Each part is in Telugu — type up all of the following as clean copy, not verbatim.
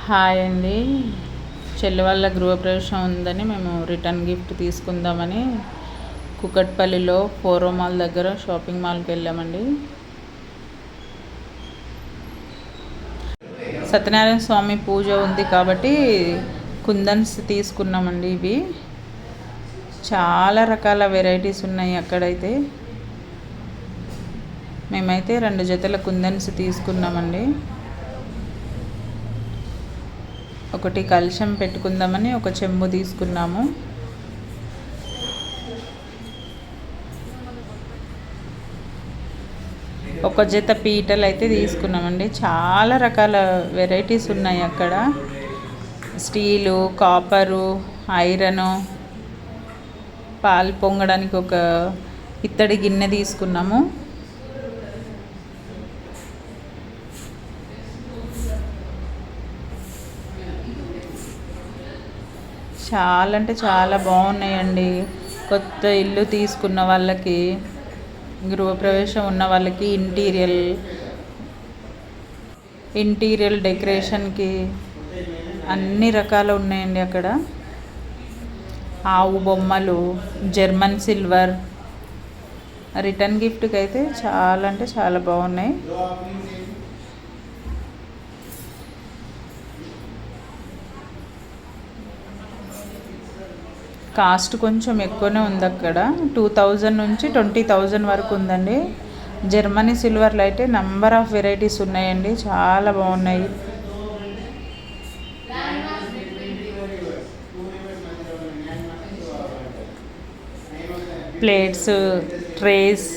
హాయ్ అండి. చెల్లి వాళ్ళ గృహప్రవేశం ఉందని మేము రిటర్న్ గిఫ్ట్ తీసుకుందామని కుకట్పల్లిలో ఫోరో మాల్ దగ్గర షాపింగ్ మాల్కి వెళ్ళామండి. సత్యనారాయణ స్వామి పూజ ఉంది కాబట్టి కుందన్స్ తీసుకున్నామండి. ఇవి చాలా రకాల వెరైటీస్ ఉన్నాయి. అక్కడైతే మేమైతే 2 జతల కుందన్స్ తీసుకున్నామండి. ఒకటి కలశం పెట్టుకుందామని ఒక చెంబు తీసుకున్నాము. ఒక జత పీటలు అయితే తీసుకున్నామండి. చాలా రకాల వెరైటీస్ ఉన్నాయి అక్కడ. స్టీలు, కాపరు, ఐరను, పాలు పొంగడానికి ఒక ఇత్తడి గిన్నె తీసుకున్నాము. చాలా అంటే చాలా బాగున్నాయండి. కొత్త ఇల్లు తీసుకున్న వాళ్ళకి, గృహప్రవేశం ఉన్న వాళ్ళకి ఇంటీరియల్ డెకరేషన్కి అన్ని రకాలు ఉన్నాయండి అక్కడ. ఆవు బొమ్మలు, జర్మన్ సిల్వర్. రిటర్న్ గిఫ్ట్కి అయితే చాలా అంటే చాలా బాగున్నాయి. కాస్ట్ కొంచెం ఎక్కువనే ఉంది అక్కడ. 2000 నుంచి 20,000 వరకు ఉందండి. జర్మనీ సిల్వర్లో అయితే నంబర్ ఆఫ్ వెరైటీస్ ఉన్నాయండి. చాలా బాగున్నాయి. Plates, trace,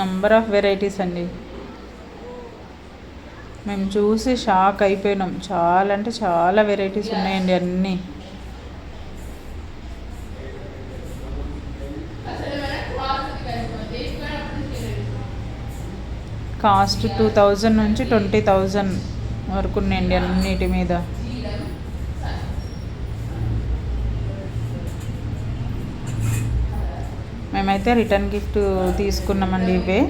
number of varieties అండి. మేము చూసి షాక్ అయిపోయినాం. చాలా అంటే చాలా వెరైటీస్ ఉన్నాయండి అన్నీ. కాస్ట్ 2000 నుంచి 20,000 వరకు ఉన్నాయండి అన్నిటి మీద. మేమైతే రిటర్న్ గిఫ్ట్ తీసుకున్నామండి. ఇవే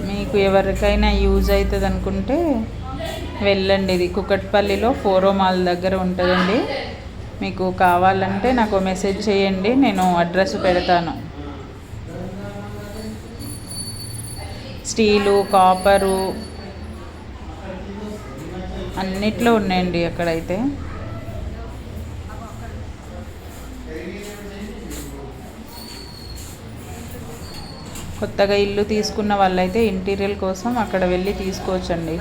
మీకు ఎవరికైనా యూజ్ అవుతుంది అనుకుంటే వెళ్ళండి. ఇది కుకట్పల్లిలో ఫోరో మాల్ దగ్గర ఉంటుందండి. మీకు కావాలంటే నాకు మెసేజ్ చేయండి, నేను అడ్రస్ పెడతాను. స్టీలు, కాపరు అన్నిట్లో ఉన్నాయండి అక్కడైతే. కొత్తగా ఇల్లు తీసుకున్న వాళ్ళైతే ఇంటీరియర్ కోసం అక్కడ వెళ్ళి తీసుకోవచ్చండి.